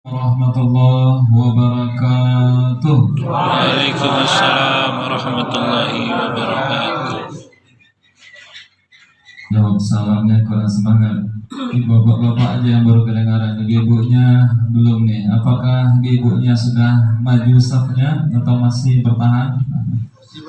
Warahmatullahi wabarakatuh. Waalaikumsalam warahmatullahi wabarakatuh. Jawab salamnya kurang semangat. Bapak-bapak aja yang baru kedengaran, ibu-ibunya belum nih. Apakah ibu-ibunya sudah maju safnya atau masih bertahan?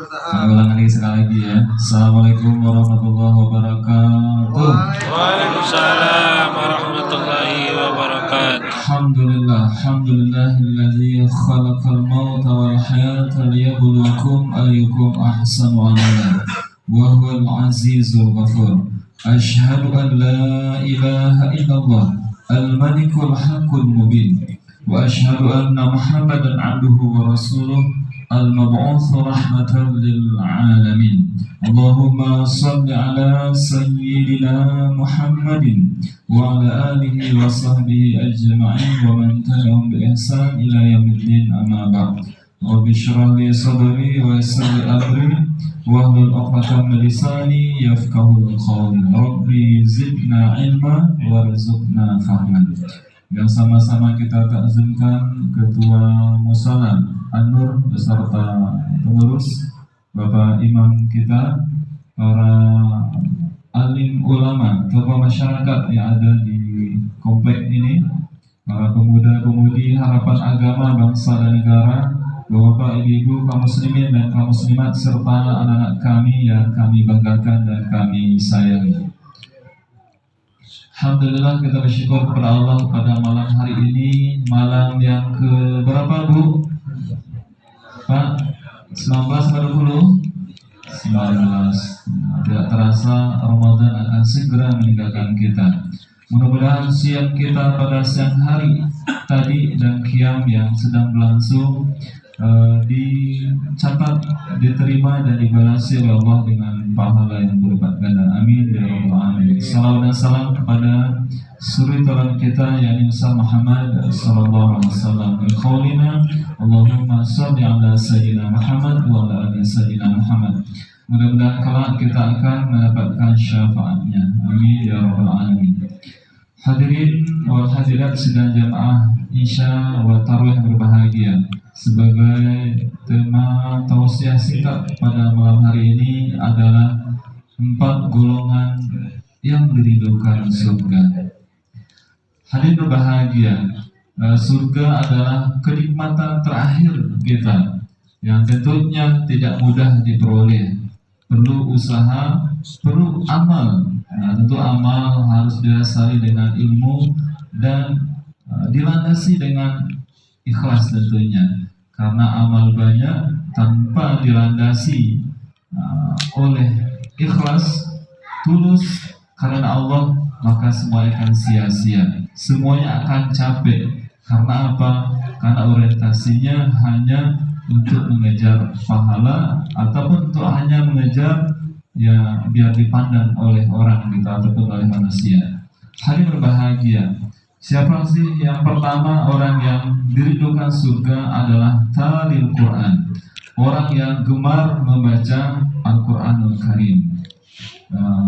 Saya ulang lagi sekali lagi ya. Assalamualaikum warahmatullahi wabarakatuh. Waalaikumsalam warahmatullahi wabarakatuh. Alhamdulillahilladzi khalaqal mauta wal hayata liyabluwakum ayyukum ahsanu amala wa huwal azizul ghafur. Asyhadu an la ilaha illallah al-malikul haqqul mubin wa asyhadu anna Muhammadan abduhu wa rasuluh al-mab'uts rahmatan lil alamin. Allahumma shalli ala sayyidina Muhammadin wa ala alihi wa sahbihi ajma'in wa man tabi'ahum bi ihsan ila yaumiddin, amma ba'd. Rabbi shrah li sadri wa yassir li amri wahlul 'uqdatam min lisani yafqahul qawli. Rabbi zidna ilma warzuqna fahman. Yang sama-sama kita takzimkan Ketua Musala An-Nur beserta pengurus, Bapak Imam kita, para alim ulama, tokoh masyarakat yang ada di komplek ini, para pemuda-pemudi harapan agama bangsa dan negara, Bapak, Ibu, kaum muslimin dan kaum muslimat, serta anak-anak kami yang kami banggakan dan kami sayangi. Alhamdulillah, kita bersyukur kepada Allah pada malam hari ini, malam yang ke berapa Bu? Pak? 19 atau 20? 19. Tidak terasa Ramadan akan segera meninggalkan kita. Mudah-mudahan siang kita pada siang hari tadi dan qiyam yang sedang berlangsung dicatat, diterima dan dibalasi oleh Allah dengan pahala yang berlipat ganda. Amin ya rabbal alamin. Salawat dan salam kepada suri teladan kita yakni Muhammad sallallahu alaihi wasallam. Qaulina Allahumma shalli ala sayyidina Muhammad wa ala ali sayyidina Muhammad. Mudah-mudahan kelak kita akan mendapatkan syafaatnya. Amin ya rabbal alamin. Hadirin wal hadirat sidang jamaah Isya wa Tarawih yang berbahagia. Sebagai tema tausiah singkat pada malam hari ini adalah 4 golongan yang dirindukan surga. Hadirin berbahagia, surga adalah kenikmatan terakhir kita yang tentunya tidak mudah diperoleh. Perlu usaha, perlu amal. Nah, tentu amal harus didasari dengan ilmu dan dilandasi dengan ikhlas tentunya. Karena amal banyak tanpa dilandasi oleh ikhlas, tulus karena Allah, maka semuanya akan sia-sia. Semuanya akan capek. Karena apa? Karena orientasinya hanya untuk mengejar pahala ataupun untuk hanya mengejar ya biar dipandang oleh orang gitu ataupun oleh manusia. Hari berbahagia. Siapa sih yang pertama orang yang dirindukan surga adalah talil Quran, orang yang gemar membaca Al-Quranul Karim.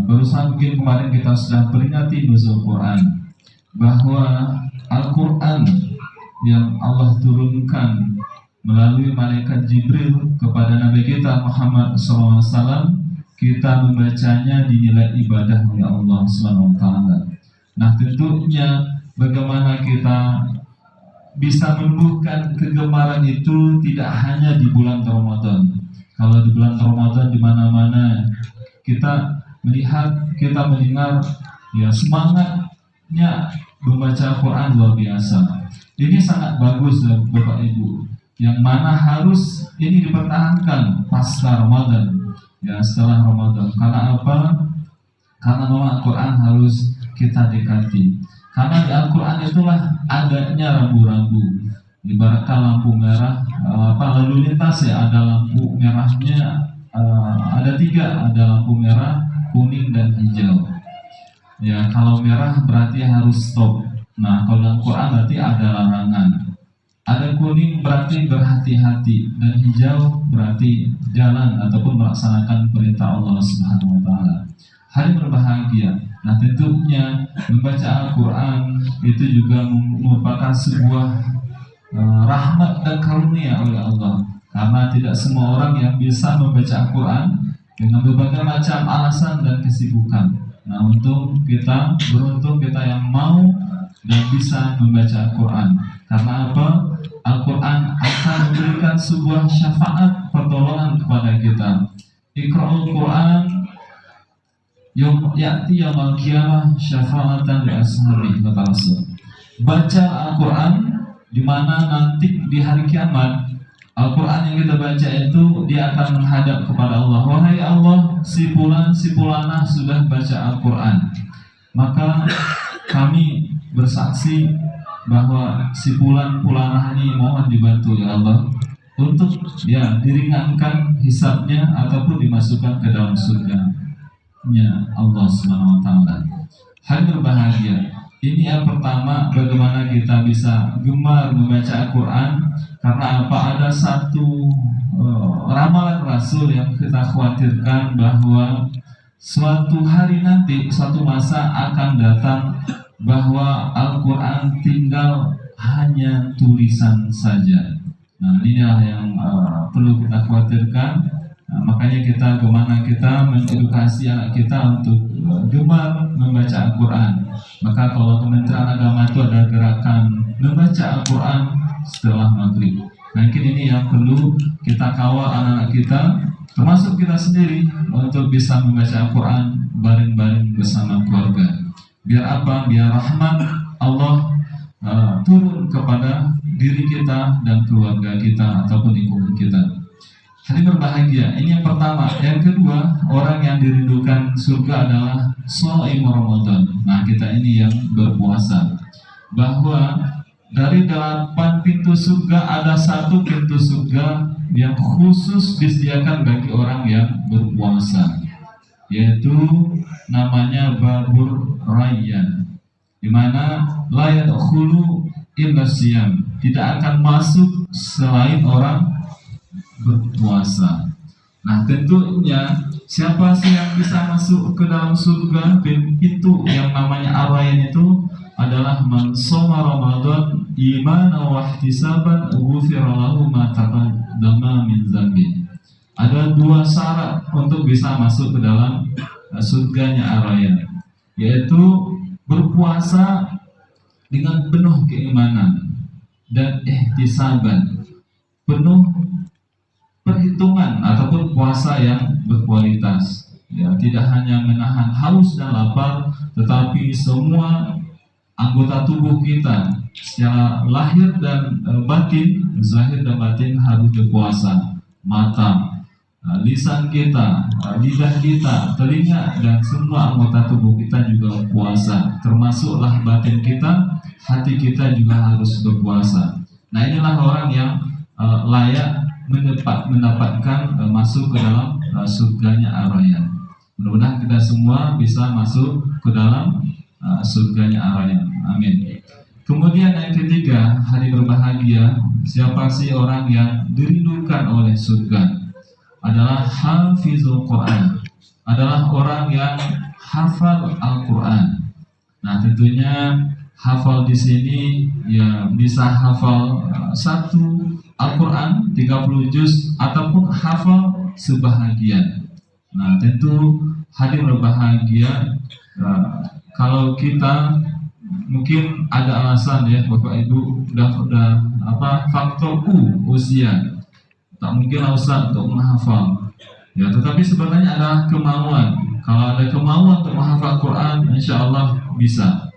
Barusan mungkin kemarin kita sudah peringati nuzul Quran, bahwa Al-Quran yang Allah turunkan melalui malaikat Jibril kepada Nabi kita Muhammad SAW, kita membacanya dinilai ibadah oleh Allah SWT. Nah, tentunya bagaimana kita bisa menumbuhkan kegemaran itu tidak hanya di bulan Ramadan. Kalau di bulan Ramadan di mana-mana kita melihat, kita mendengar ya semangatnya membaca Quran luar biasa. Ini sangat bagus Bapak Ibu. Yang mana harus ini dipertahankan pasca Ramadan, ya setelah Ramadan. Karena apa? Karena memang Al-Quran harus kita dekati. Karena di Al-Quran itulah adanya rambu-rambu. Ibaratkan lampu merah, lalu lintas ya, ada lampu merahnya, ada 3, ada lampu merah, kuning dan hijau. Ya kalau merah berarti harus stop. Nah kalau dalam Quran berarti ada larangan. Ada kuning berarti berhati-hati, dan hijau berarti jalan ataupun melaksanakan perintah Allah Subhanahu wa taala. Hari berbahagia. Nah tentunya membaca Al-Quran itu juga merupakan sebuah rahmat dan karunia oleh Allah, karena tidak semua orang yang bisa membaca Al-Quran dengan berbagai macam alasan dan kesibukan. Nah untuk kita, beruntung kita yang mau dan bisa membaca Al-Quran. Karena apa? Al-Quran akan memberikan sebuah syafaat pertolongan kepada kita. Iqra'ul Quran ya'ti yaumil qiyamah syafa'atan li ashabi, kata Rasul. Baca Al-Quran di mana nanti di hari kiamat Al-Quran yang kita baca itu dia akan menghadap kepada Allah. Wahai Allah, si fulan si fulanah sudah baca Al-Quran, maka kami bersaksi bahwa si fulan fulanah ini mohon dibantu ya Allah untuk ya diringankan hisabnya ataupun dimasukkan ke dalam surga-Nya Allah Subhanahu wa taala. Hari berbahagia. Ini yang pertama, bagaimana kita bisa gemar membaca Al-Quran. Karena apa? Ada satu ramalan Rasul yang kita khawatirkan bahwa suatu hari nanti, suatu masa akan datang bahwa Al-Quran tinggal hanya tulisan saja. Nah inilah yang perlu kita khawatirkan. Makanya kita bagaimana kita mengedukasi anak kita untuk gemar membaca Al-Quran. Maka kalau Kementerian Agama itu ada gerakan membaca Al-Quran setelah maghrib. Mungkin ini yang perlu kita kawal anak-anak kita, termasuk kita sendiri, untuk bisa membaca Al-Quran bareng-bareng bersama keluarga. Biar apa? Biar rahmat Allah turun kepada diri kita dan keluarga kita ataupun lingkungan kita. Hari berbahagia, ini yang pertama. Yang kedua, orang yang dirindukan surga adalah shaim Ramadan. Nah kita ini yang berpuasa, bahwa dari 8 pintu surga ada 1 pintu surga yang khusus disediakan bagi orang yang berpuasa, yaitu namanya Babur Rayyan, dimana la yadkhulu illa siyam, tidak akan masuk selain orang berpuasa. Nah tentunya siapa sih yang bisa masuk ke dalam surga? Pintu yang namanya Ar-Rayyan itu adalah man shoma Ramadan imanan wa ihtisaban ghufira lahu ma taqaddama min dzambi. Ada 2 syarat untuk bisa masuk ke dalam surganya Ar-Rayyan, yaitu berpuasa dengan penuh keimanan dan ihtisaban, penuh perhitungan ataupun puasa yang berkualitas. Ya, tidak hanya menahan haus dan lapar, tetapi semua anggota tubuh kita secara lahir dan batin, zahir dan batin harus berpuasa. Mata, lisan kita, lidah kita, telinga dan semua anggota tubuh kita juga berpuasa. Termasuklah batin kita, hati kita juga harus berpuasa. Nah inilah orang yang layak mendapatkan masuk ke dalam surganya Ar-Rayyan. Mudah-mudahan kita semua bisa masuk ke dalam surganya Ar-Rayyan. Amin. Kemudian yang ketiga, hari berbahagia. Siapa sih orang yang dirindukan oleh surga? Adalah hafizul Quran, adalah orang yang hafal Al-Quran. Nah tentunya hafal di sini ya bisa hafal 1 Al-Quran 30 juz ataupun hafal sebahagian. Nah tentu hari berbahagia. Kalau kita mungkin ada alasan ya Bapak Ibu udah faktor usia tak mungkin usah untuk menghafal ya, tetapi sebenarnya ada kemauan. Kalau ada kemauan untuk menghafal Quran, insya Allah bisa.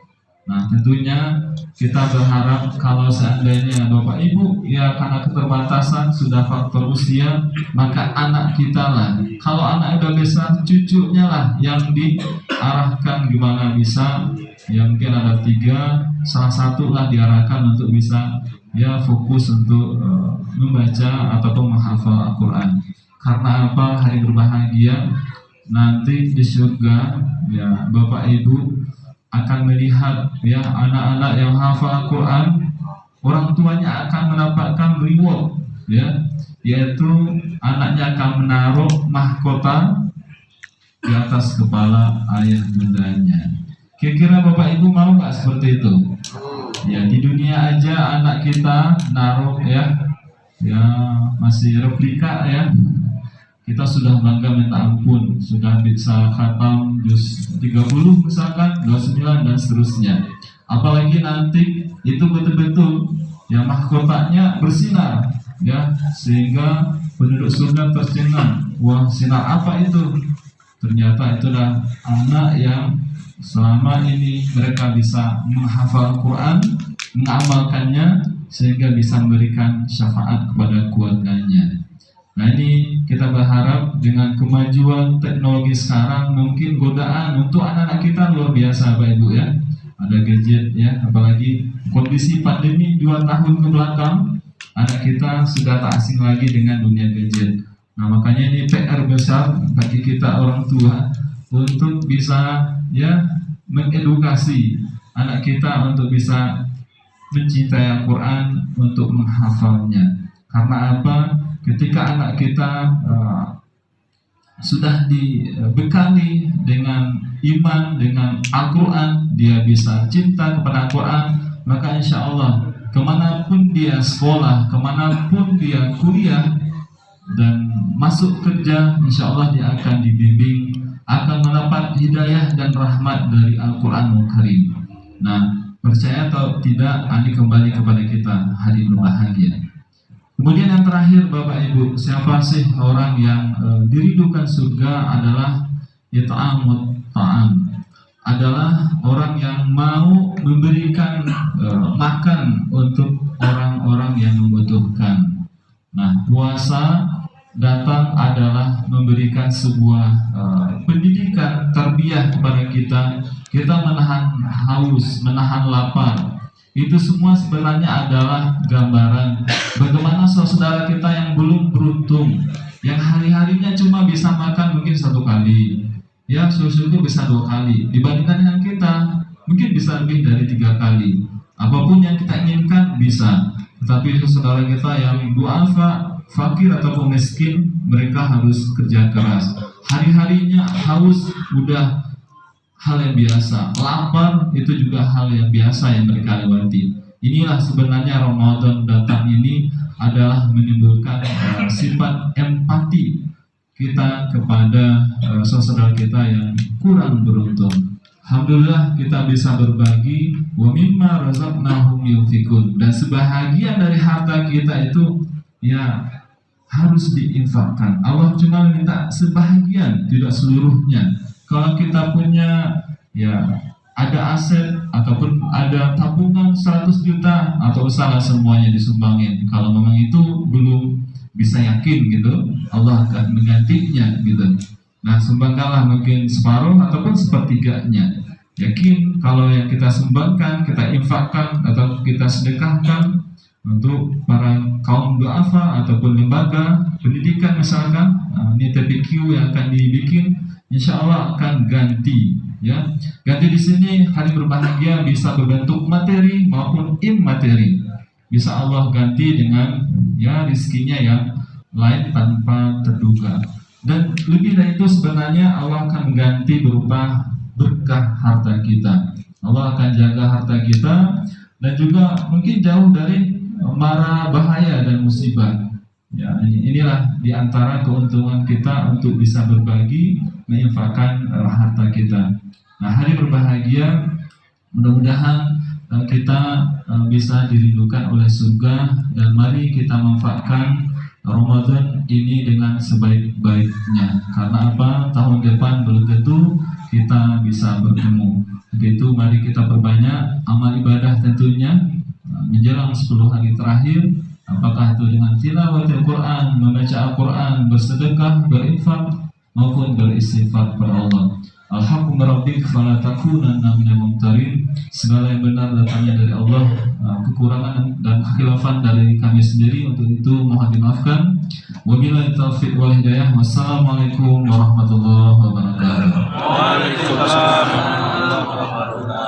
Nah tentunya kita berharap kalau seandainya Bapak Ibu ya karena keterbatasan sudah faktor usia, maka anak kita lah, kalau anak udah besar cucunya lah yang diarahkan gimana bisa. Ya mungkin ada 3, salah satu lah diarahkan untuk bisa ya fokus untuk membaca ataupun menghafal Al-Quran. Karena apa? Hari berbahagia nanti di surga ya Bapak Ibu akan melihat ya anak-anak yang hafal Al-Quran, orang tuanya akan mendapatkan reward ya, yaitu anaknya akan menaruh mahkota di atas kepala ayah bundanya. Kira-kira Bapak Ibu mau nggak seperti itu? Ya, di dunia aja anak kita naruh ya masih replika ya. Kita sudah bangga minta ampun, sudah bisa khatam juz 30 misalkan, 29 dan seterusnya. Apalagi nanti itu betul-betul ya mahkotanya bersinar ya, sehingga penduduk surga tercengang. Wah, sinar apa itu? Ternyata itulah anak yang selama ini mereka bisa menghafal Quran, mengamalkannya, sehingga bisa memberikan syafaat kepada keluarganya. Nah, ini kita berharap dengan kemajuan teknologi sekarang, mungkin godaan untuk anak-anak kita luar biasa Bapak Ibu ya. Ada gadget ya, apalagi kondisi pandemi 2 tahun ke belakang, anak kita sudah tak asing lagi dengan dunia gadget. Nah, makanya ini PR besar bagi kita orang tua untuk bisa ya mengedukasi anak kita untuk bisa mencintai Al-Quran, untuk menghafalnya. Karena apa? Ketika anak kita sudah dibekali dengan iman, dengan Al-Quran, dia bisa cinta kepada Al-Quran, maka insya Allah kemanapun dia sekolah, kemanapun dia kuliah dan masuk kerja, insya Allah dia akan dibimbing, akan mendapat hidayah dan rahmat dari Al-Quranul Karim. Nah, percaya atau tidak, ini kembali kepada kita hari berbahagia. Kemudian yang terakhir Bapak Ibu, siapa sih orang yang dirindukan surga? Adalah yata'amut ta'am, adalah orang yang mau memberikan makan untuk orang-orang yang membutuhkan. Nah, puasa datang adalah memberikan sebuah pendidikan, tarbiyah kepada kita. Kita menahan haus, menahan lapar. Itu semua sebenarnya adalah gambaran bagaimana saudara kita yang belum beruntung, yang hari-harinya cuma bisa makan mungkin 1 kali, ya syukur bisa 2 kali, dibandingkan dengan kita mungkin bisa lebih dari 3 kali. Apapun yang kita inginkan bisa, tetapi saudara kita yang duafa, fakir ataupun miskin, mereka harus kerja keras. Hari-harinya haus udah hal yang biasa, lapar itu juga hal yang biasa yang mereka lewati. Inilah sebenarnya Ramadan datang ini adalah menimbulkan sifat empati kita kepada saudara kita yang kurang beruntung. Alhamdulillah kita bisa berbagi, wa mimma razaqnahum yunfikun, dan sebahagian dari harta kita itu ya harus diinfakkan. Allah cuma minta sebahagian, tidak seluruhnya. Kalau kita punya ya ada aset ataupun ada tabungan 100 juta, atau usaha semuanya disumbangin. Kalau memang itu belum bisa yakin gitu, Allah akan menggantinya gitu. Nah, sumbangkanlah mungkin separuh ataupun sepertiganya. Yakin kalau yang kita sumbangkan, kita infakkan atau kita sedekahkan untuk para kaum duafa ataupun lembaga pendidikan misalkan, ini TPQ yang akan dibikin, insya Allah akan ganti ya. Ganti di sini hari berbahagia bisa berbentuk materi maupun immateri. Bisa Allah ganti dengan ya rizkinya yang lain tanpa terduga. Dan lebih dari itu sebenarnya Allah akan mengganti berupa berkah harta kita. Allah akan jaga harta kita dan juga mungkin jauh dari mara bahaya dan musibah. Ya, inilah diantara keuntungan kita untuk bisa berbagi, menginfakkan harta kita. Nah, hari berbahagia, mudah-mudahan kita bisa dirindukan oleh surga, dan mari kita manfaatkan Ramadan ini dengan sebaik-baiknya. Karena apa? Tahun depan belum tentu kita bisa bertemu. Begitu, mari kita perbanyak amal ibadah tentunya menjelang 10 hari terakhir. Apakah itu dengan tilawatil Quran, membaca Al-Quran, bersedekah, berinfak, maupun beristighfar kepada Allah. Alhamdulillah fala takunanna minal mumtarin. Segala yang benar datangnya dari Allah, kekurangan dan kekhilafan dari kami sendiri, untuk itu mohon dimaafkan. Wabillahi taufiq wal hidayah. Wassalamualaikum warahmatullahi wabarakatuh. Waalaikumsalam warahmatullahi wabarakatuh.